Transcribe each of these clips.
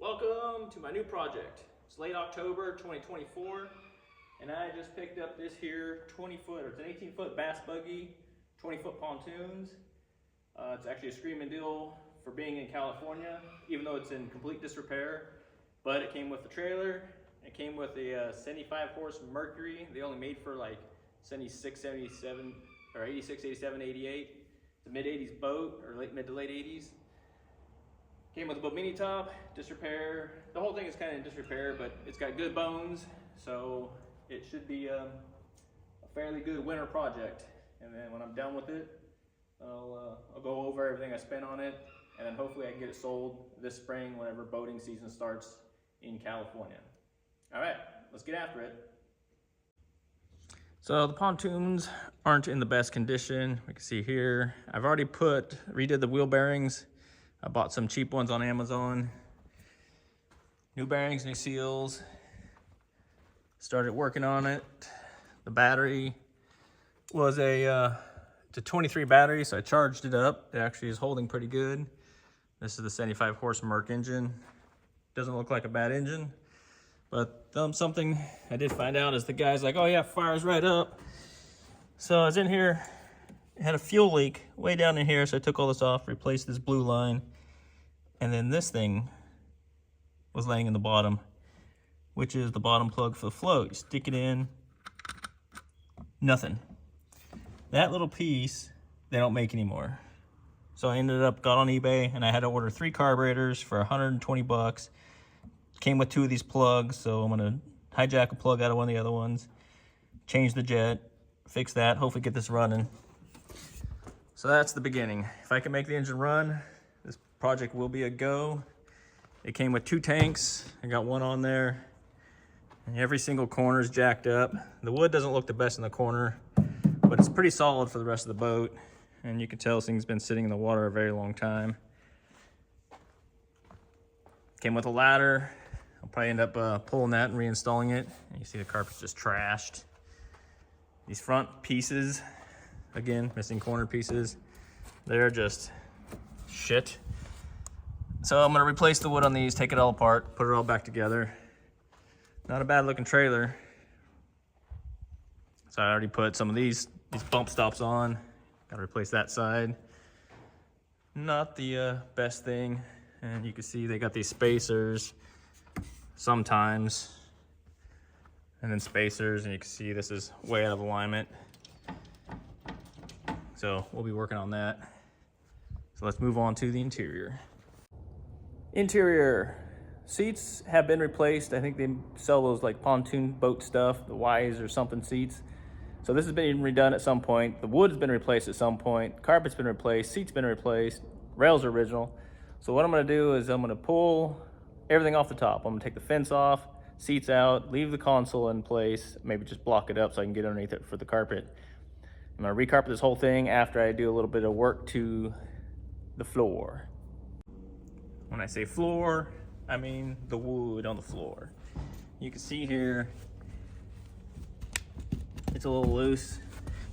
Welcome to my new project. It's late October 2024 and I just picked up this here 20-foot, or it's an 18-foot bass buggy, 20-foot pontoons. It's actually a screaming deal for being in California, even though it's in complete disrepair. But it came with the trailer, it came with a 75 horse Mercury. They only made for like 76, 77, or 86, 87, 88. It's a mid-80s boat, or mid to late 80s. Came with a Bimini top, disrepair. The whole thing is kind of in disrepair, but it's got good bones, so it should be a fairly good winter project. And then when I'm done with it, I'll go over everything I spent on it, and then hopefully I can get it sold this spring whenever boating season starts in California. All right, let's get after it. So the pontoons aren't in the best condition. We can see here, I've already redid the wheel bearings. I bought some cheap ones on Amazon. New bearings, new seals. Started working on it. The battery was it's a 23 battery, so I charged it up. It actually is holding pretty good. This is the 75 horse Merc engine. Doesn't look like a bad engine, but something I did find out is the guy's like, oh yeah, fires right up. So I was in here, it had a fuel leak way down in here, so I took all this off, replaced this blue line, and then this thing was laying in the bottom, which is the bottom plug for the float. You stick it in, nothing. That little piece, they don't make anymore. So I got on eBay, and I had to order 3 carburetors for 120 bucks. Came with 2 of these plugs, so I'm gonna hijack a plug out of one of the other ones, change the jet, fix that, hopefully get this running. So that's the beginning. If I can make the engine run, this project will be a go. It came with 2 tanks. I got one on there. And every single corner is jacked up. The wood doesn't look the best in the corner, but it's pretty solid for the rest of the boat. And you can tell this thing's been sitting in the water a very long time. Came with a ladder. I'll probably end up pulling that and reinstalling it. And you see the carpet's just trashed. These front pieces, again, missing corner pieces, they're just shit. So I'm gonna replace the wood on these, take it all apart, put it all back together. Not a bad looking trailer. So I already put some of these bump stops on. Gotta replace that side. Not the best thing. And you can see they got these spacers sometimes. And then spacers, and you can see this is way out of alignment. So we'll be working on that. So let's move on to the interior. Interior seats have been replaced. I think they sell those like pontoon boat stuff, the Wise or something seats. So this has been redone at some point. The wood has been replaced at some point. Carpet's been replaced, seats been replaced, rails are original. So what I'm gonna do is I'm gonna pull everything off the top. I'm gonna take the fence off, seats out, leave the console in place, maybe just block it up so I can get underneath it for the carpet. I'm gonna recarpet this whole thing after I do a little bit of work to the floor. When I say floor, I mean the wood on the floor. You can see here, it's a little loose.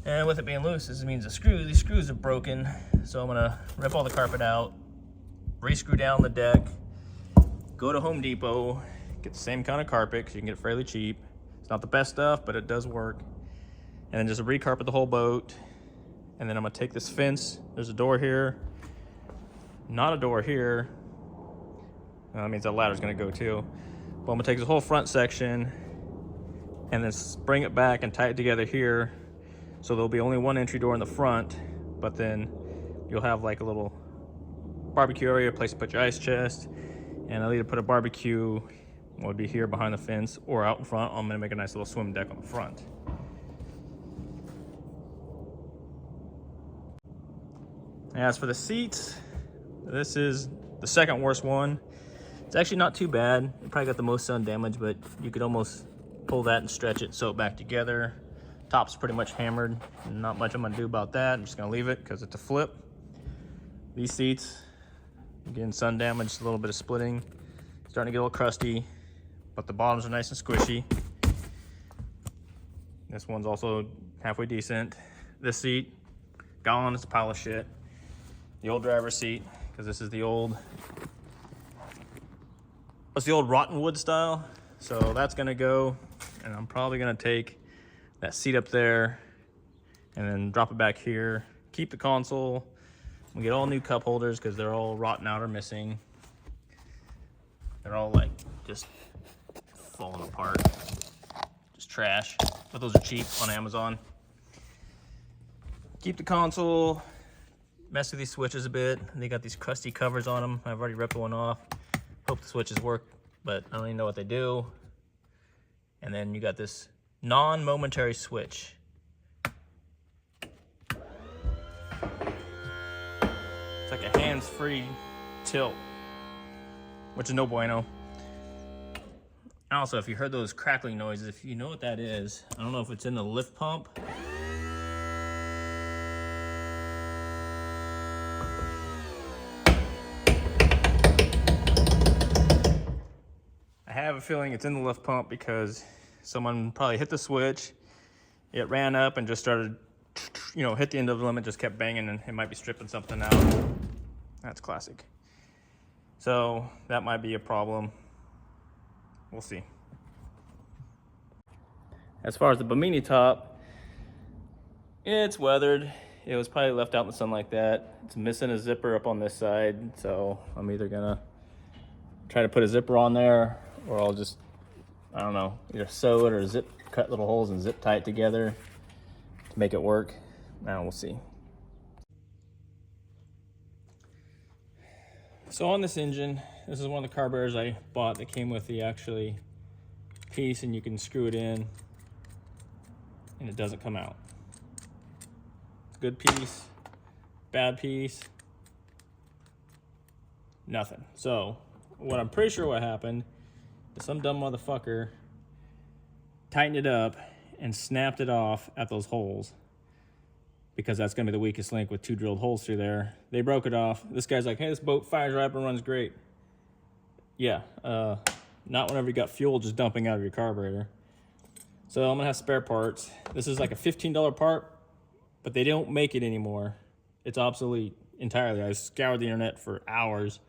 And with it being loose, this means these screws are broken. So I'm gonna rip all the carpet out, re-screw down the deck, go to Home Depot, get the same kind of carpet because you can get it fairly cheap. It's not the best stuff, but it does work. And then just recarpet the whole boat. And then I'm gonna take this fence. There's a door here, not a door here. That means that ladder's gonna go too. But I'm gonna take this whole front section and then bring it back and tie it together here. So there'll be only one entry door in the front, but then you'll have like a little barbecue area, a place to put your ice chest. And I'll either put a barbecue, would be here behind the fence, or out in front. I'm gonna make a nice little swim deck on the front. As for the seats, this is the second worst one. It's actually not too bad. It probably got the most sun damage, but you could almost pull that and stretch it, sew it back together. Top's pretty much hammered. Not much I'm gonna do about that. I'm just gonna leave it because it's a flip. These seats, again, sun damage, a little bit of splitting. Starting to get a little crusty, but the bottoms are nice and squishy. This one's also halfway decent. This seat, gone, it's a pile of shit. The old driver's seat, because this is the old It's the old rotten wood style. So that's gonna go, and I'm probably gonna take that seat up there and then drop it back here. Keep the console. We get all new cup holders because they're all rotten out or missing. They're all like just falling apart. Just trash. But those are cheap on Amazon. Keep the console. Mess with these switches a bit. They got these crusty covers on them. I've already ripped one off. Hope the switches work, but I don't even know what they do. And then you got this non-momentary switch. It's like a hands-free tilt, which is no bueno. Also, if you heard those crackling noises, if you know what that is, I don't know if it's in the lift pump. I have a feeling it's in the lift pump because someone probably hit the switch, it ran up and just started, hit the end of the limit, just kept banging, and it might be stripping something out. That's classic. So that might be a problem. We'll see. As far as the Bimini top, it's weathered. It was probably left out in the sun like that. It's missing a zipper up on this side, so I'm either gonna try to put a zipper on there, or I'll just, I don't know, either sew it or cut little holes and zip tie it together to make it work. Now we'll see. So on this engine, this is one of the carburetors I bought that came with the actually piece, and you can screw it in and it doesn't come out. Good piece, bad piece, nothing. So what I'm pretty sure what happened is some dumb motherfucker tightened it up and snapped it off at those holes, because that's gonna be the weakest link with 2 drilled holes through there. They broke it off. This guy's like, hey, this boat fires right up and runs great. Yeah, not whenever you got fuel just dumping out of your carburetor. So I'm gonna have spare parts. This is like a $15 part, but they don't make it anymore. It's obsolete entirely. I scoured the internet for hours,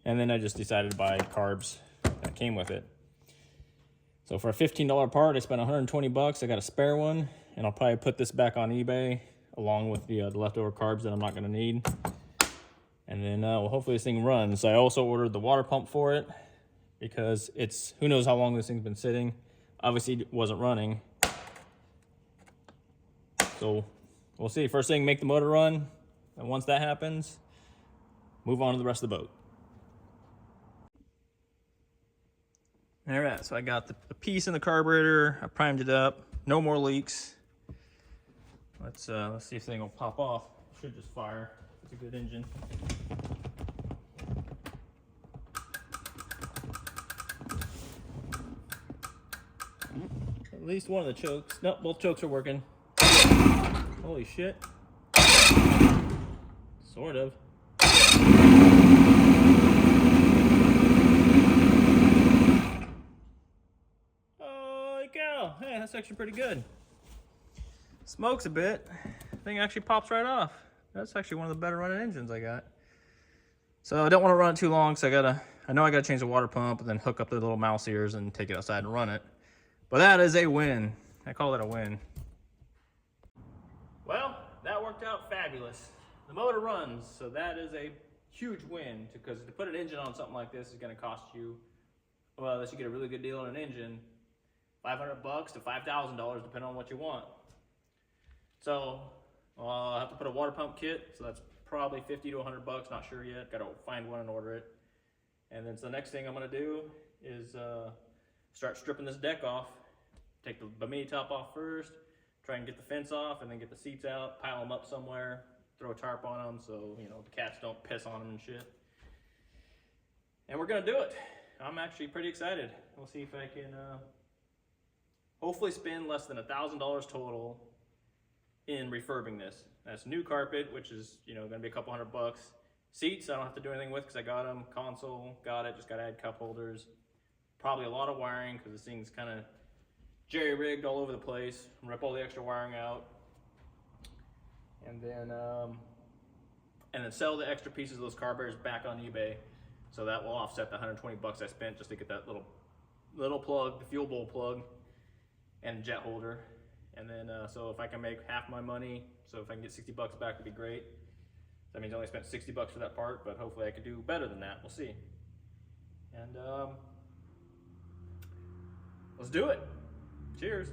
and then I just decided to buy carbs that came with it. So for a $15 part, I spent 120 bucks. I got a spare one, and I'll probably put this back on eBay along with the leftover carbs that I'm not gonna need. And then well, hopefully this thing runs. I also ordered the water pump for it because it's, who knows how long this thing's been sitting. Obviously it wasn't running. So we'll see. First thing, make the motor run. And once that happens, move on to the rest of the boat. All right, so I got the piece in the carburetor. I primed it up. No more leaks. Let's see if the thing will pop off. It should just fire. It's a good engine. At least one of the chokes. Nope, both chokes are working. Holy shit. Sort of. Holy cow. Hey, that's actually pretty good. Smokes a bit. Thing actually pops right off. That's actually one of the better running engines I got. So I don't want to run it too long, so I know I gotta change the water pump and then hook up the little mouse ears and take it outside and run it. But that is a win. I call that a win. Well, that worked out fabulous. The motor runs, so that is a huge win, because to put an engine on something like this is gonna cost you, well, unless you get a really good deal on an engine, 500 bucks to $5,000, depending on what you want. So I'll have to put a water pump kit, so that's probably 50 to 100 bucks, not sure yet. Gotta find one and order it. And then so the next thing I'm gonna do is start stripping this deck off. Take the Bimini top off first, try and get the fence off, and then get the seats out, pile them up somewhere, throw a tarp on them so the cats don't piss on them and shit. And we're gonna do it. I'm actually pretty excited. We'll see if I can hopefully spend less than $1,000 total in refurbing this. That's new carpet, which is gonna be a couple $100 bucks. Seats I don't have to do anything with because I got them. Console, got it, just gotta add cup holders. Probably a lot of wiring because this thing's kind of jerry-rigged all over the place. Rip all the extra wiring out. And then sell the extra pieces of those carburetors back on eBay. So that will offset the 120 bucks I spent just to get that little plug, the fuel bowl plug, and jet holder. And then, so if I can make half my money, so if I can get 60 bucks back, it'd be great. That means I only spent 60 bucks for that part, but hopefully I could do better than that. We'll see. And let's do it. Cheers.